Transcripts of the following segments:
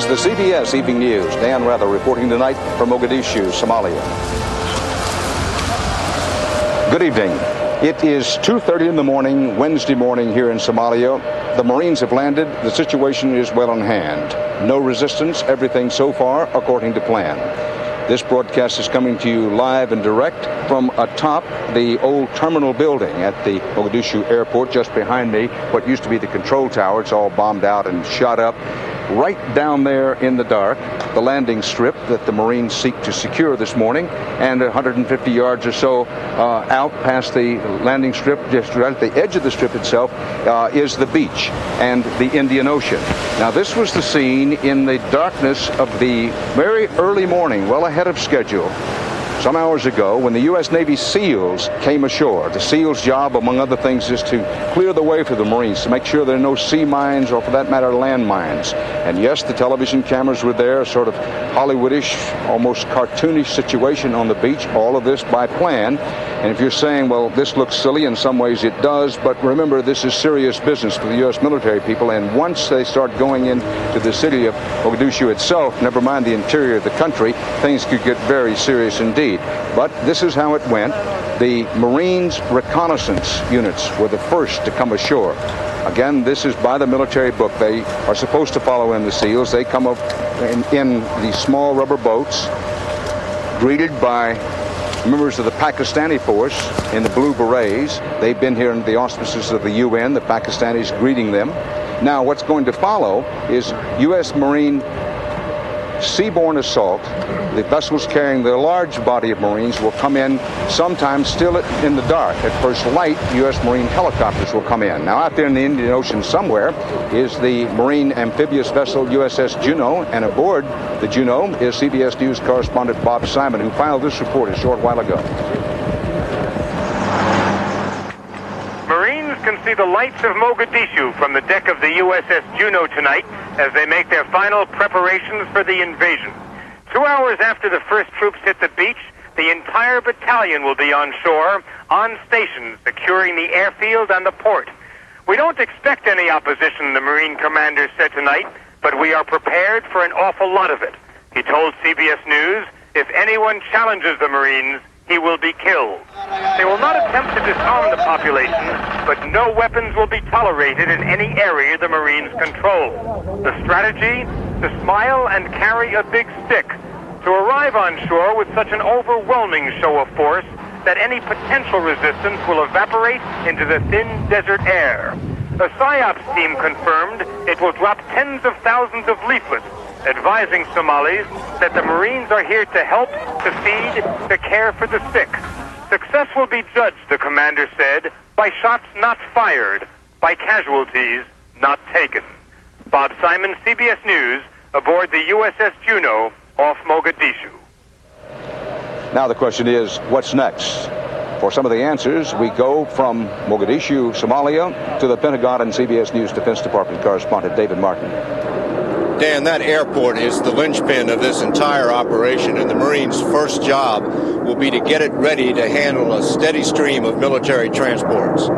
is the CBS Evening News. Dan Rather reporting tonight from Mogadishu, Somalia. Good evening. It is 2:30 in the morning, Wednesday morning here in Somalia. The Marines have landed. The situation is well in hand. No resistance. Everything so far according to plan. This broadcast is coming to you live and direct from atop the old terminal building at the Mogadishu airport, just behind me, what used to be the control tower. It's all bombed out and shot up. Right down there in the dark, the landing strip that the Marines seek to secure this morning, and 150 yards or so out past the landing strip, just right at the edge of the strip itself, is the beach and the Indian Ocean. Now, this was the scene in the darkness of the very early morning, well ahead of schedule, some hours ago, when the U.S. Navy SEALs came ashore. The SEALs' job, among other things, is to clear the way for the Marines, to make sure there are no sea mines or, for that matter, land mines. And yes, the television cameras were there, sort of Hollywoodish, almost cartoonish situation on the beach, all of this by plan. And if you're saying, well, this looks silly, in some ways it does, but remember, this is serious business for the U.S. military people, and once they start going into the city of Mogadishu itself, never mind the interior of the country, things could get very serious indeed. But this is how it went. The Marines reconnaissance units were the first to come ashore. Again, this is by the military book. They are supposed to follow in the SEALs. They come up in these small rubber boats, greeted by members of the Pakistani force in the blue berets. They've been here in the auspices of the UN, the Pakistanis greeting them. Now, what's going to follow is U.S. Marine seaborne assault. The vessels carrying the large body of Marines will come in sometime still in the dark. At first light, U.S. Marine helicopters will come in. Now, out there in the Indian Ocean somewhere is the Marine amphibious vessel USS Juneau, and aboard the Juneau is CBS News correspondent Bob Simon, who filed this report a short while ago. Marines can see the lights of Mogadishu from the deck of the USS Juneau tonight as they make their final preparations for the invasion. 2 hours after the first troops hit the beach, the entire battalion will be on shore, on station, securing the airfield and the port. We don't expect any opposition, the Marine commander said tonight, but we are prepared for an awful lot of it. He told CBS News, if anyone challenges the Marines, he will be killed. They will not attempt to disarm the population, but no weapons will be tolerated in any area the Marines control. The strategy? To smile and carry a big stick. To arrive on shore with such an overwhelming show of force that any potential resistance will evaporate into the thin desert air. A PSYOPs team confirmed it will drop tens of thousands of leaflets advising Somalis that the Marines are here to help, to feed, to care for the sick. Success will be judged, the commander said, by shots not fired, by casualties not taken. Bob Simon, CBS News, aboard the USS Juneau off Mogadishu. Now the question is, what's next? For some of the answers, we go from Mogadishu, Somalia, to the Pentagon and CBS News Defense Department correspondent David Martin. Dan, that airport is the linchpin of this entire operation, and the Marines' first job will be to get it ready to handle a steady stream of military transports.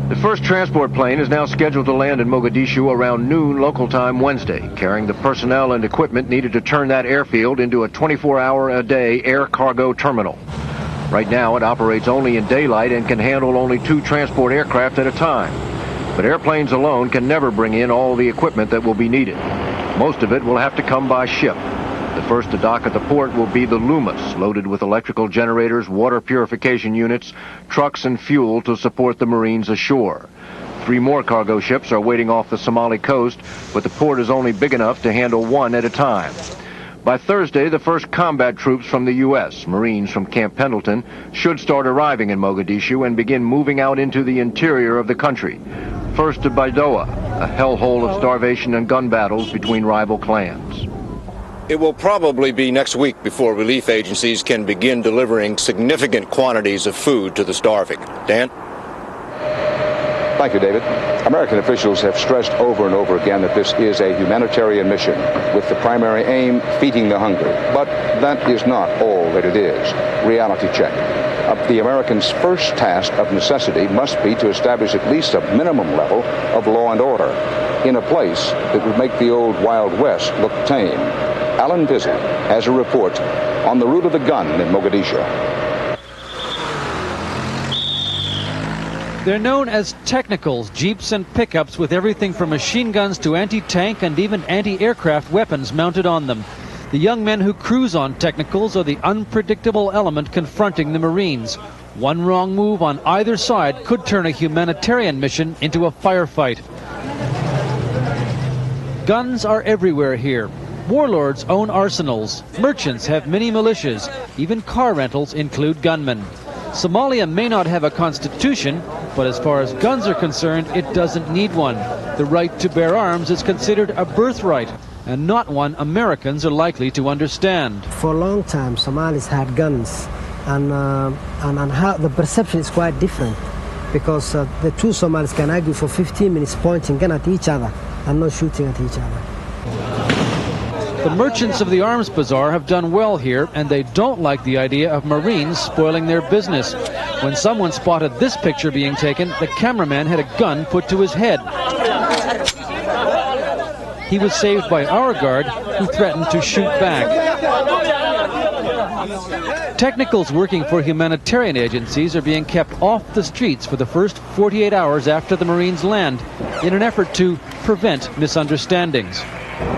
The first transport plane is now scheduled to land in Mogadishu around noon local time Wednesday, carrying the personnel and equipment needed to turn that airfield into a 24-hour-a-day air cargo terminal. Right now, it operates only in daylight and can handle only 2 transport aircraft at a time. But airplanes alone can never bring in all the equipment that will be needed. Most of it will have to come by ship. The first to dock at the port will be the Loomis, loaded with electrical generators, water purification units, trucks, and fuel to support the Marines ashore. 3 more cargo ships are waiting off the Somali coast, but the port is only big enough to handle 1 at a time. By Thursday, the first combat troops from the U.S., Marines from Camp Pendleton, should start arriving in Mogadishu and begin moving out into the interior of the country. First to Baidoa, a hellhole of starvation and gun battles between rival clans. It will probably be next week before relief agencies can begin delivering significant quantities of food to the starving. Dan? Thank you, David. American officials have stressed over and over again that this is a humanitarian mission with the primary aim feeding the hungry. But that is not all that it is. Reality check. The Americans' first task of necessity must be to establish at least a minimum level of law and order in a place that would make the old Wild West look tame. Alan Pizzi has a report on the route of the gun in Mogadishu. They're known as technicals, jeeps and pickups with everything from machine guns to anti-tank and even anti-aircraft weapons mounted on them. The young men who cruise on technicals are the unpredictable element confronting the Marines. One wrong move on either side could turn a humanitarian mission into a firefight. Guns are everywhere here. Warlords own arsenals. Merchants have mini militias. Even car rentals include gunmen. Somalia may not have a constitution, but as far as guns are concerned, it doesn't need one. The right to bear arms is considered a birthright, and not one Americans are likely to understand. For a long time, Somalis had guns, and how the perception is quite different, because the two Somalis can argue for 15 minutes pointing gun at each other and not shooting at each other. The merchants of the arms bazaar have done well here, and they don't like the idea of Marines spoiling their business. When someone spotted this picture being taken, the cameraman had a gun put to his head. He was saved by our guard, who threatened to shoot back. Technicals working for humanitarian agencies are being kept off the streets for the first 48 hours after the Marines land in an effort to prevent misunderstandings.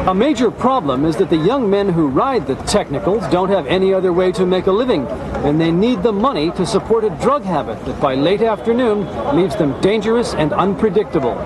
A major problem is that the young men who ride the technicals don't have any other way to make a living, and they need the money to support a drug habit that by late afternoon leaves them dangerous and unpredictable.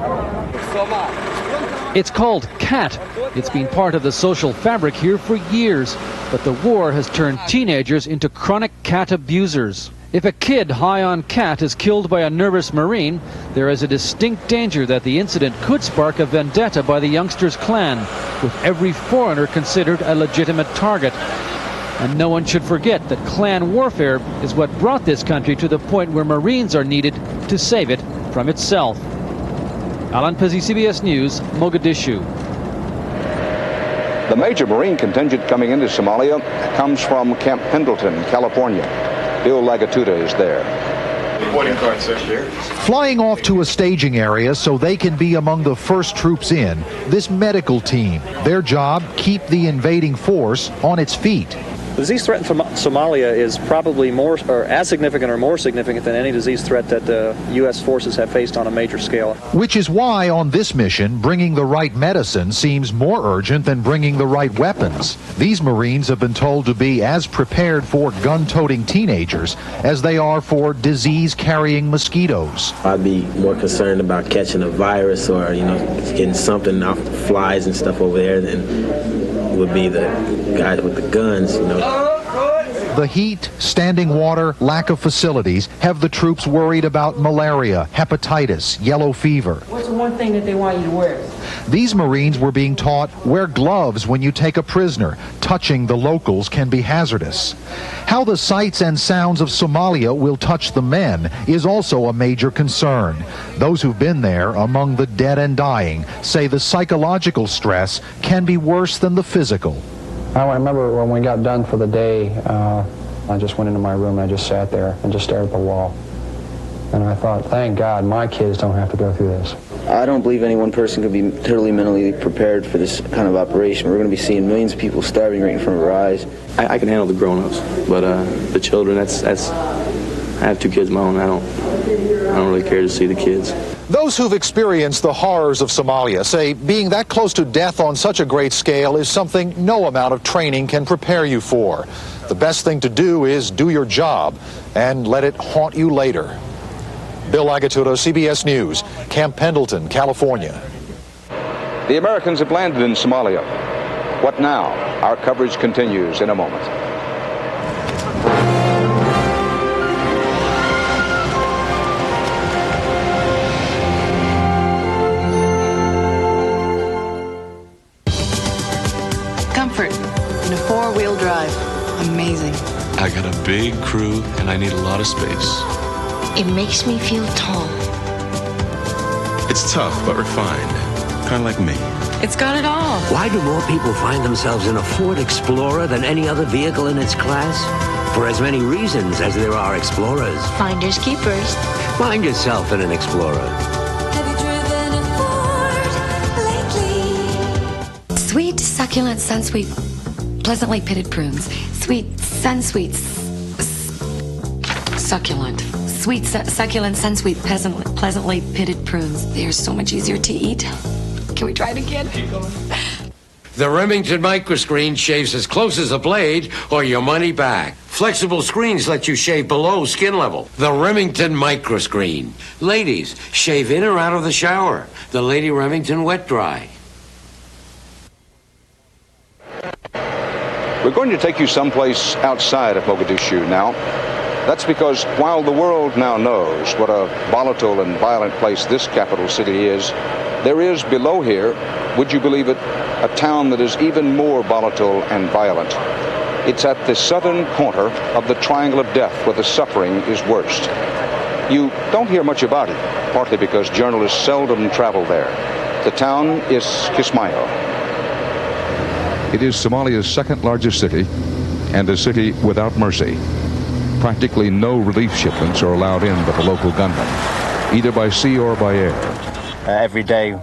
It's called CAT. It's been part of the social fabric here for years, but the war has turned teenagers into chronic CAT abusers. If a kid high on CAT is killed by a nervous Marine, there is a distinct danger that the incident could spark a vendetta by the youngster's clan, with every foreigner considered a legitimate target. And no one should forget that clan warfare is what brought this country to the point where Marines are needed to save it from itself. Alan Pizzi, CBS News, Mogadishu. The major Marine contingent coming into Somalia comes from Camp Pendleton, California. Bill Lagatuda is there. Flying off to a staging area so they can be among the first troops in, this medical team, their job, keep the invading force on its feet. The disease threat in Somalia is probably more or as significant or more significant than any disease threat that the U.S. forces have faced on a major scale. Which is why on this mission, bringing the right medicine seems more urgent than bringing the right weapons. These Marines have been told to be as prepared for gun-toting teenagers as they are for disease-carrying mosquitoes. I'd be more concerned about catching a virus or, getting something off the flies and stuff over there than would be the guy with the guns, The heat, standing water, lack of facilities have the troops worried about malaria, hepatitis, yellow fever. What's the one thing that they want you to wear? These Marines were being taught, wear gloves when you take a prisoner. Touching the locals can be hazardous. How the sights and sounds of Somalia will touch the men is also a major concern. Those who've been there, among the dead and dying, say the psychological stress can be worse than the physical. I remember when we got done for the day, I just went into my room and I just sat there and just stared at the wall. And I thought, thank God my kids don't have to go through this. I don't believe any one person could be totally mentally prepared for this kind of operation. We're going to be seeing millions of people starving right in front of our eyes. I can handle the grown-ups, but the children, that's I have 2 kids of my own. I don't really care to see the kids. Those who've experienced the horrors of Somalia say being that close to death on such a great scale is something no amount of training can prepare you for. The best thing to do is do your job and let it haunt you later. Bill Lagatuda, CBS News, Camp Pendleton, California. The Americans have landed in Somalia. What now? Our coverage continues in a moment. Comfort in a 4-wheel drive. Amazing. I got a big crew and I need a lot of space. It makes me feel tall. It's tough but refined, kind of like me. It's got it all. Why do more people find themselves in a Ford Explorer than any other vehicle in its class? for as many reasons as there are explorers. Finders keepers. Find yourself in an explorer. Sweet, succulent, sun-sweet, pleasantly pitted prunes. Sweet, sun-sweet, succulent. Sweet, succulent, sun-sweet, pleasantly pitted prunes. They are so much easier to eat. Can we try it again? The Remington microscreen shaves as close as a blade or your money back. Flexible screens let you shave below skin level. The Remington microscreen. Ladies, shave in or out of the shower. The Lady Remington Wet Dry. We're going to take you someplace outside of Mogadishu now. That's because while the world now knows what a volatile and violent place this capital city is, there is below here, would you believe it, a town that is even more volatile and violent. It's at the southern corner of the Triangle of Death where the suffering is worst. You don't hear much about it, partly because journalists seldom travel there. The town is Kismayo. It is Somalia's second largest city and a city without mercy. Practically no relief shipments are allowed in by the local gunmen, either by sea or by air. Every day,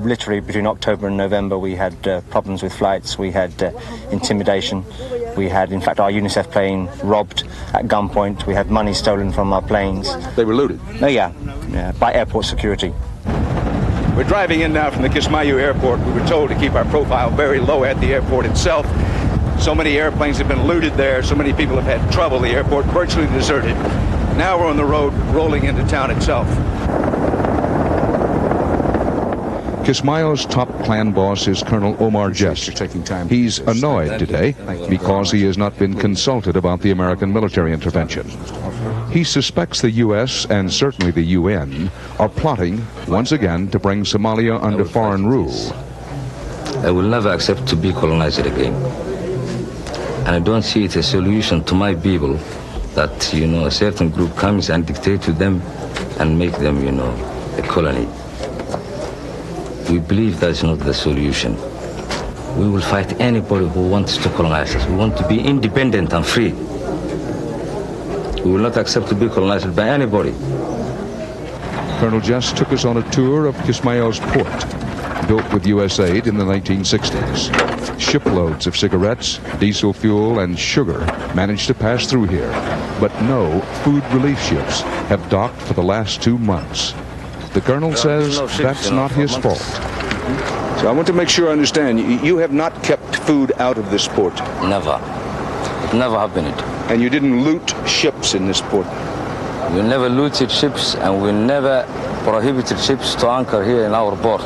literally between October and November, we had problems with flights, we had intimidation, we had, in fact, our UNICEF plane robbed at gunpoint, we had money stolen from our planes. They were looted? Oh, yeah, by airport security. We're driving in now from the Kismayo airport. We were told to keep our profile very low at the airport itself. So many airplanes have been looted there, so many people have had trouble. The airport virtually deserted. Now we're on the road rolling into town itself. Kismayo's top clan boss is Colonel Omar Jest. He's annoyed today because he has not been consulted about the American military intervention. He suspects the U.S. and certainly the UN are plotting once again to bring Somalia under foreign rule. I will never accept to be colonized again. And I don't see it a solution to my people that, a certain group comes and dictate to them and make them, a colony. We believe that's not the solution. We will fight anybody who wants to colonize us. We want to be independent and free. We will not accept to be colonized by anybody. Colonel Just took us on a tour of Kismayo's port, built with U.S. aid in the 1960s. Shiploads of cigarettes, diesel fuel, and sugar managed to pass through here, but no food relief ships have docked for the last 2 months. The colonel says that's not his fault. So I want to make sure I understand. You have not kept food out of this port? Never. It never happened. And you didn't loot ships in this port? We never looted ships, and we never prohibited ships to anchor here in our port.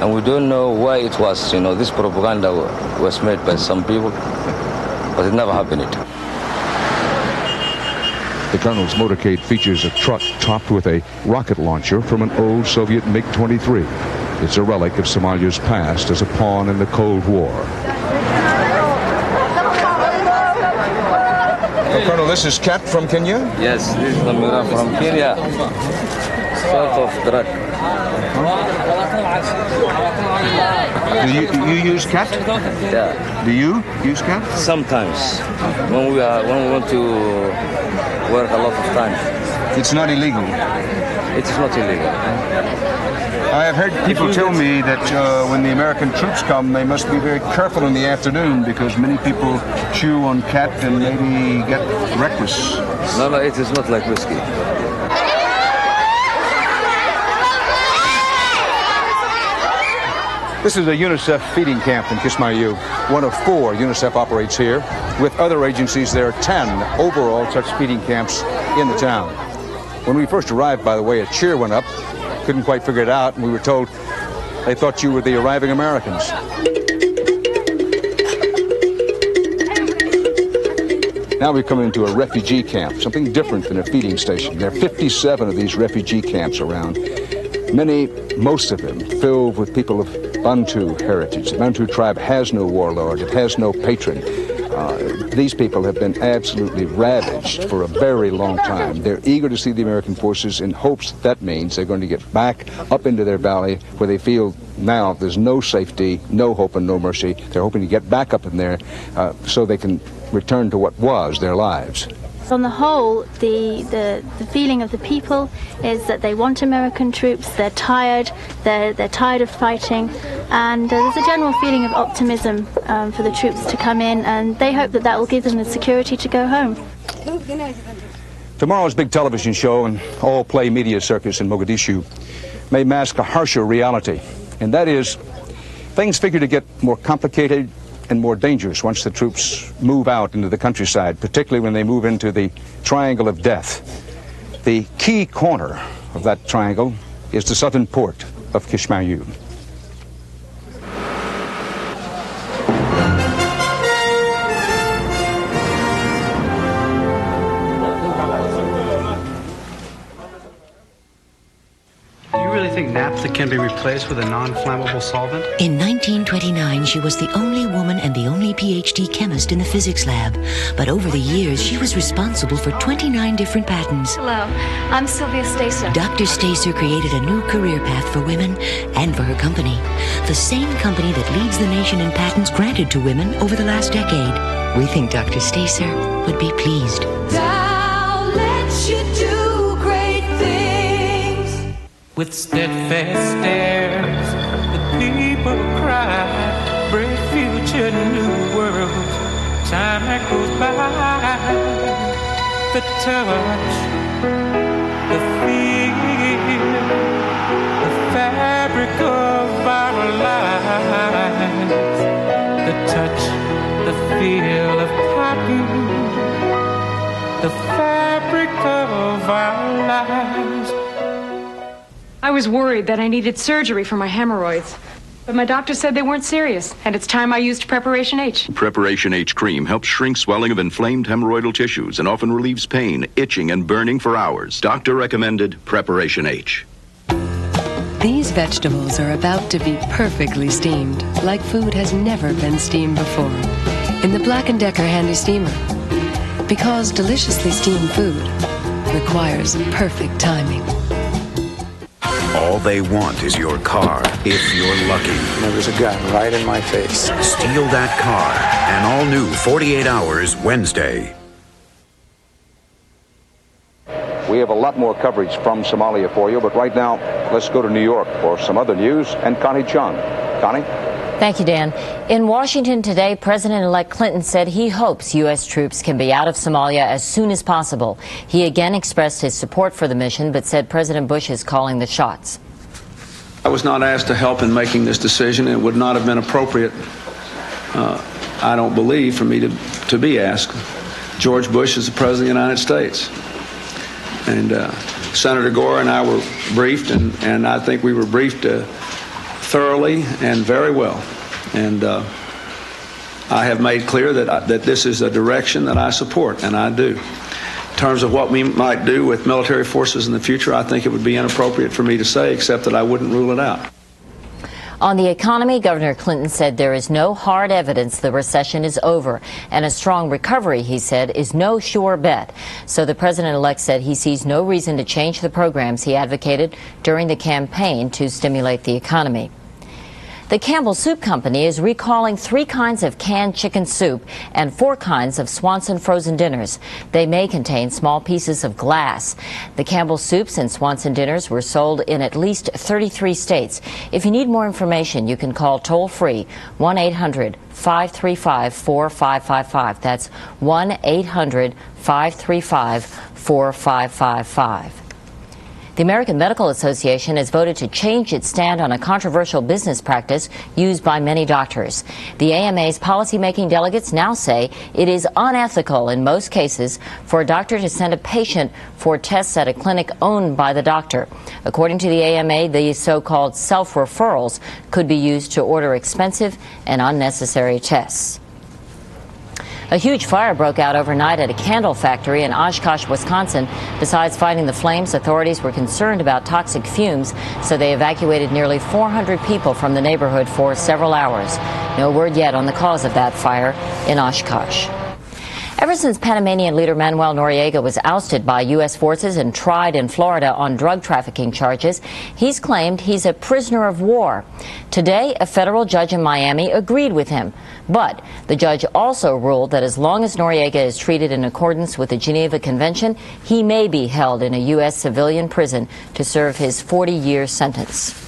And we don't know why it was, this propaganda was made by some people, but it never happened. The colonel's motorcade features a truck topped with a rocket launcher from an old Soviet MiG-23. It's a relic of Somalia's past as a pawn in the Cold War. Colonel, this is Kat from Kenya? Yes, this is Namira from Kenya. Sort of drug. Do you use cat? Yeah. Do you use cat? Sometimes, when we want to work a lot of time. It's not illegal. It is not illegal. I have heard people tell me that when the American troops come, they must be very careful in the afternoon because many people chew on cat and maybe get reckless. No, it is not like whiskey. This is a UNICEF feeding camp in Kismayo. One of 4 UNICEF operates here. With other agencies, there are 10 overall such feeding camps in the town. When we first arrived, by the way, a cheer went up. Couldn't quite figure it out, and we were told they thought you were the arriving Americans. Now we come into a refugee camp, something different than a feeding station. There are 57 of these refugee camps around. Most of them filled with people of Bantu heritage. The Bantu tribe has no warlord, it has no patron. These people have been absolutely ravaged for a very long time. They're eager to see the American forces in hopes that means they're going to get back up into their valley where they feel now there's no safety, no hope, and no mercy. They're hoping to get back up in there so they can return to what was their lives. On the whole, the feeling of the people is that they want American troops. They're tired. They're tired of fighting, and there's a general feeling of optimism for the troops to come in, and they hope that will give them the security to go home. Tomorrow's big television show and all-play media circus in Mogadishu may mask a harsher reality, and that is things figure to get more complicated and more dangerous once the troops move out into the countryside, particularly when they move into the Triangle of Death. The key corner of that triangle is the southern port of Kismayu. Naphtha can be replaced with a non-flammable solvent? In 1929, she was the only woman and the only PhD chemist in the physics lab. But over the years, she was responsible for 29 different patents. Hello, I'm Sylvia Stacer. Dr. Stacer created a new career path for women and for her company. The same company that leads the nation in patents granted to women over the last decade. We think Dr. Stacer would be pleased. I'll let you do great things. With steadfast stares, the people cry, brave future, new world, time that goes by, the touch, the feel, the fabric of our lives, the touch, the feel of cotton, the fabric of our lives. I was worried that I needed surgery for my hemorrhoids, but my doctor said they weren't serious, and it's time I used Preparation H. Preparation H cream helps shrink swelling of inflamed hemorrhoidal tissues and often relieves pain, itching, and burning for hours. Doctor recommended Preparation H. These vegetables are about to be perfectly steamed, like food has never been steamed before, in the Black & Decker Handy Steamer. Because deliciously steamed food requires perfect timing. All they want is your car, if you're lucky. There was a gun right in my face. Steal that car. An all-new 48 Hours Wednesday. We have a lot more coverage from Somalia for you, but right now, let's go to New York for some other news. And Connie Chung. Connie? Thank you, Dan. In Washington today, President-elect Clinton said he hopes U.S. troops can be out of Somalia as soon as possible. He again expressed his support for the mission, but said President Bush is calling the shots. I was not asked to help in making this decision. It would not have been appropriate, I don't believe, for me to be asked. George Bush is the President of the United States. And Senator Gore and I were briefed, and I think we were briefed thoroughly and very well. And I have made clear that this is a direction that I support, and I do. In terms of what we might do with military forces in the future, I think it would be inappropriate for me to say, except that I wouldn't rule it out. On the economy, Governor Clinton said there is no hard evidence the recession is over, and a strong recovery, he said, is no sure bet. So the president-elect said he sees no reason to change the programs he advocated during the campaign to stimulate the economy. The Campbell Soup Company is recalling 3 kinds of canned chicken soup and 4 kinds of Swanson frozen dinners. They may contain small pieces of glass. The Campbell Soups and Swanson dinners were sold in at least 33 states. If you need more information, you can call toll-free 1-800-535-4555. That's 1-800-535-4555. The American Medical Association has voted to change its stand on a controversial business practice used by many doctors. The AMA's policymaking delegates now say it is unethical in most cases for a doctor to send a patient for tests at a clinic owned by the doctor. According to the AMA, these so-called self-referrals could be used to order expensive and unnecessary tests. A huge fire broke out overnight at a candle factory in Oshkosh, Wisconsin. Besides fighting the flames, authorities were concerned about toxic fumes, so they evacuated nearly 400 people from the neighborhood for several hours. No word yet on the cause of that fire in Oshkosh. Ever since Panamanian leader Manuel Noriega was ousted by U.S. forces and tried in Florida on drug trafficking charges, he's claimed he's a prisoner of war. Today, a federal judge in Miami agreed with him. But the judge also ruled that as long as Noriega is treated in accordance with the Geneva Convention, he may be held in a U.S. civilian prison to serve his 40-year sentence.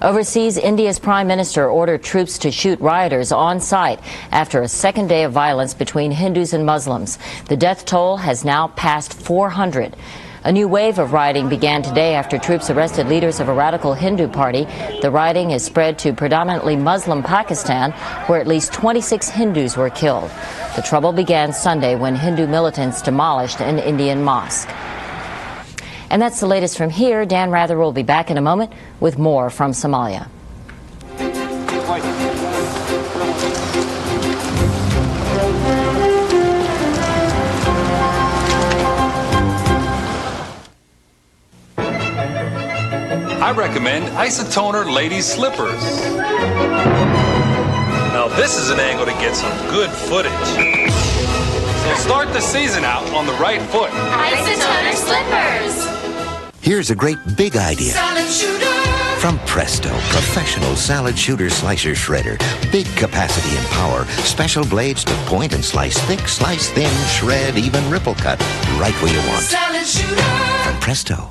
Overseas, India's prime minister ordered troops to shoot rioters on sight after a second day of violence between Hindus and Muslims. The death toll has now passed 400. A new wave of rioting began today after troops arrested leaders of a radical Hindu party. The rioting has spread to predominantly Muslim Pakistan, where at least 26 Hindus were killed. The trouble began Sunday when Hindu militants demolished an Indian mosque. And that's the latest from here. Dan Rather will be back in a moment with more from Somalia. I recommend Isotoner Ladies Slippers. Now this is an angle to get some good footage. So start the season out on the right foot. Isotoner Slippers. Here's a great big idea. Salad shooter. From Presto, professional salad shooter slicer shredder. Big capacity and power. Special blades to point and slice thick, slice thin, shred, even ripple cut. Right where you want. Salad shooter. From Presto.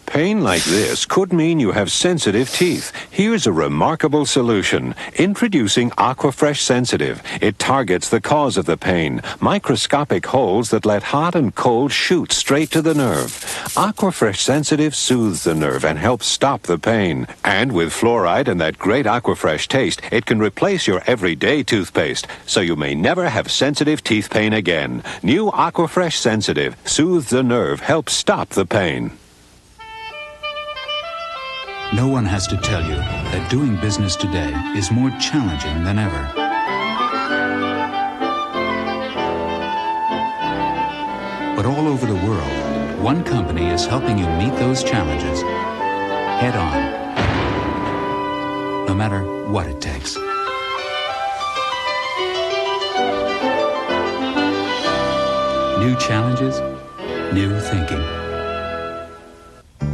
Pain like this could mean you have sensitive teeth. Here's a remarkable solution. Introducing Aquafresh Sensitive. It targets the cause of the pain. Microscopic holes that let hot and cold shoot straight to the nerve. Aquafresh Sensitive soothes the nerve and helps stop the pain. And with fluoride and that great Aquafresh taste, it can replace your everyday toothpaste, so you may never have sensitive teeth pain again. New Aquafresh Sensitive soothes the nerve, helps stop the pain. No one has to tell you that doing business today is more challenging than ever. But all over the world, one company is helping you meet those challenges head on, no matter what it takes. New challenges, new thinking.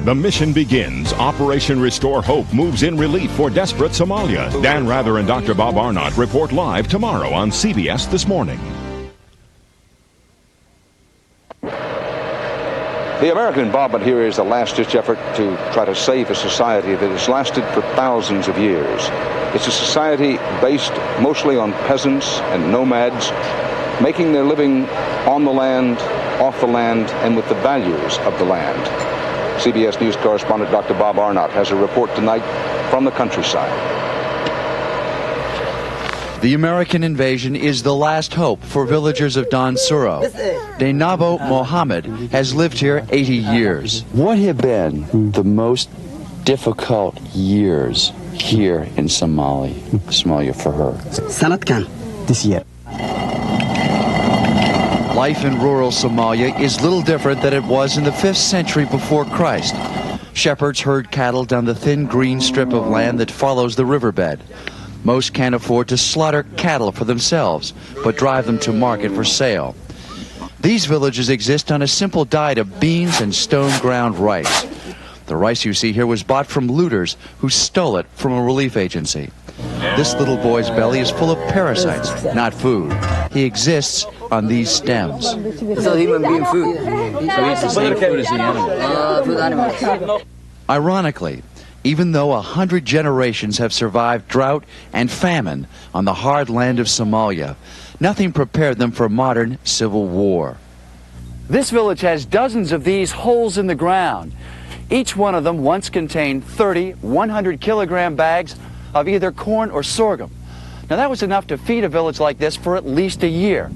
The mission begins. Operation Restore Hope moves in relief for desperate Somalia. Dan Rather and Dr. Bob Arnott report live tomorrow on CBS This Morning. The American involvement here is a last-ditch effort to try to save a society that has lasted for thousands of years. It's a society based mostly on peasants and nomads, making their living on the land, off the land, and with the values of the land. CBS News correspondent Dr. Bob Arnott has a report tonight from the countryside. The American invasion is the last hope for villagers of Dansuro. Denabo Mohammed has lived here 80 years. What have been the most difficult years here in Somalia for her? Sanatkan, this year. Life in rural Somalia is little different than it was in the 5th century before Christ. Shepherds herd cattle down the thin green strip of land that follows the riverbed. Most can't afford to slaughter cattle for themselves, but drive them to market for sale. These villages exist on a simple diet of beans and stone-ground rice. The rice you see here was bought from looters who stole it from a relief agency. This little boy's belly is full of parasites, not food. He exists on these stems. It's a human being food. So he eats the same food as the animal. Ironically, even though 100 generations have survived drought and famine on the hard land of Somalia, nothing prepared them for modern civil war. This village has dozens of these holes in the ground. Each one of them once contained 30 100-kilogram bags of either corn or sorghum. Now that was enough to feed a village like this for at least a year.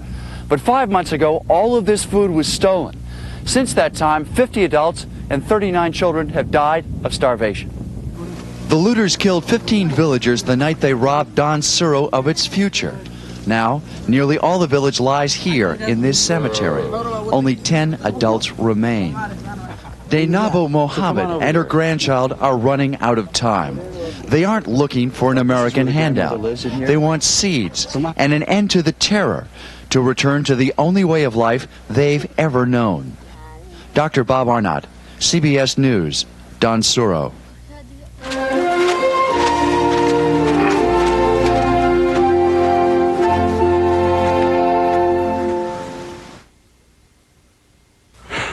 But 5 months ago, all of this food was stolen. Since that time, 50 adults and 39 children have died of starvation. The looters killed 15 villagers the night they robbed Dansuro of its future. Now, nearly all the village lies here in this cemetery. Only 10 adults remain. Denabo Mohammed and her grandchild are running out of time. They aren't looking for an American handout. They want seeds and an end to the terror, to return to the only way of life they've ever known. Dr. Bob Arnott, CBS News, Don Suro.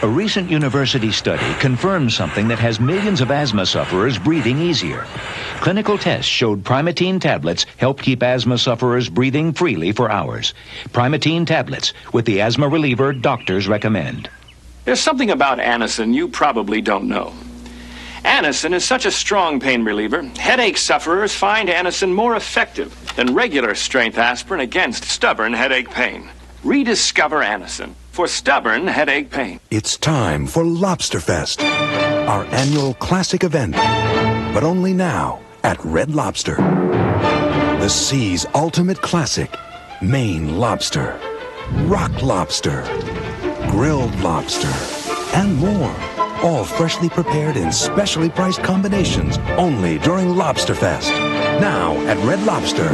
A recent university study confirms something that has millions of asthma sufferers breathing easier. Clinical tests showed Primatene tablets help keep asthma sufferers breathing freely for hours. Primatene tablets, with the asthma reliever doctors recommend. There's something about Anacin you probably don't know. Anacin is such a strong pain reliever, headache sufferers find Anacin more effective than regular strength aspirin against stubborn headache pain. Rediscover Anacin for stubborn headache pain. It's time for Lobster Fest, our annual classic event, but only now at Red Lobster. The sea's ultimate classic, Maine lobster, rock lobster, grilled lobster, and more. All freshly prepared in specially priced combinations only during Lobster Fest. Now at Red Lobster.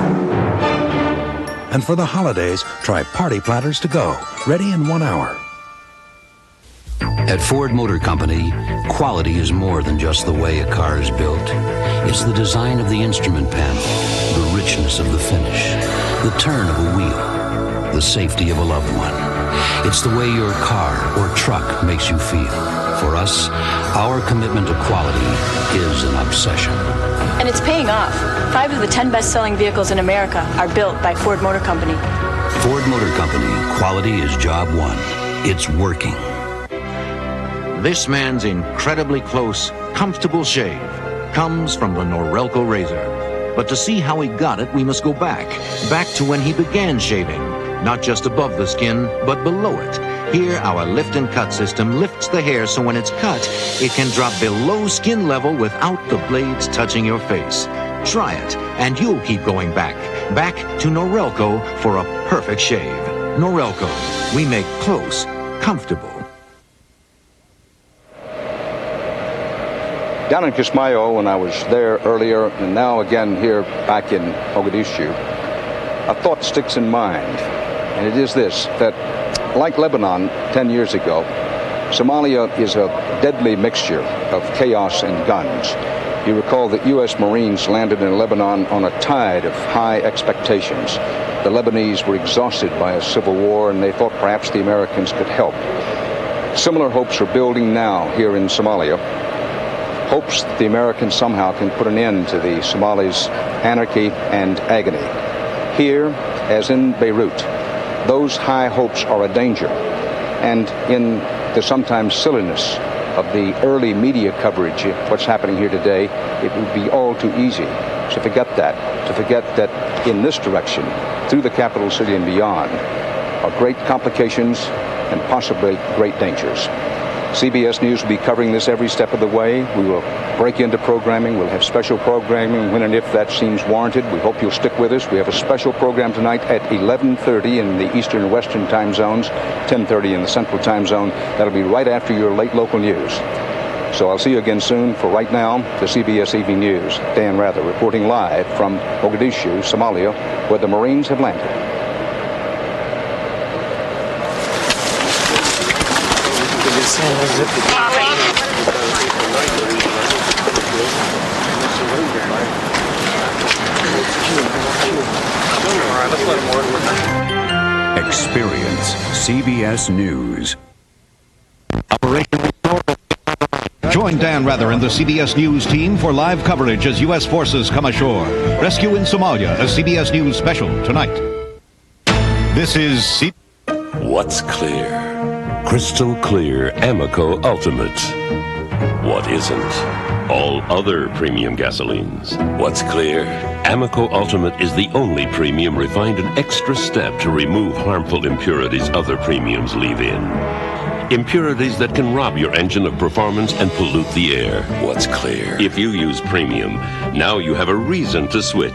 And for the holidays, try party platters to go, ready in 1 hour. At Ford Motor Company, quality is more than just the way a car is built. It's the design of the instrument panel, the richness of the finish, the turn of a wheel, the safety of a loved one. It's the way your car or truck makes you feel. For us, our commitment to quality is an obsession. And it's paying off. 5 of the 10 best-selling vehicles in America are built by Ford Motor Company. Ford Motor Company, quality is job one. It's working. This man's incredibly close, comfortable shave comes from the Norelco razor. But to see how he got it, we must go back to when he began shaving. Not just above the skin, but below it. Here, our lift and cut system lifts the hair so when it's cut, it can drop below skin level without the blades touching your face. Try it, and you'll keep going back to Norelco for a perfect shave. Norelco, we make close comfortable. Down in Kismayo, when I was there earlier, and now again here back in Mogadishu, a thought sticks in mind, and it is this, that like Lebanon 10 years ago, Somalia is a deadly mixture of chaos and guns. You recall that U.S. Marines landed in Lebanon on a tide of high expectations. The Lebanese were exhausted by a civil war, and they thought perhaps the Americans could help. Similar hopes are building now here in Somalia. Hopes that the Americans somehow can put an end to the Somalis' anarchy and agony. Here, as in Beirut, those high hopes are a danger. And in the sometimes silliness of the early media coverage of what's happening here today, it would be all too easy to forget that in this direction, through the capital city and beyond, are great complications and possibly great dangers. CBS News will be covering this every step of the way. We will break into programming. We'll have special programming when and if that seems warranted. We hope you'll stick with us. We have a special program tonight at 11:30 in the Eastern and Western time zones, 10:30 in the Central time zone. That'll be right after your late local news. So I'll see you again soon. For right now, the CBS Evening News. Dan Rather reporting live from Mogadishu, Somalia, where the Marines have landed. Experience CBS News. Join Dan Rather and the CBS News team for live coverage as U.S. forces come ashore. Rescue in Somalia, a CBS News special tonight. This is What's clear? Crystal clear Amoco Ultimate. What isn't? All other premium gasolines. What's clear? Amoco Ultimate is the only premium refined an extra step to remove harmful impurities other premiums leave in. Impurities that can rob your engine of performance and pollute the air. What's clear? If you use premium, now you have a reason to switch.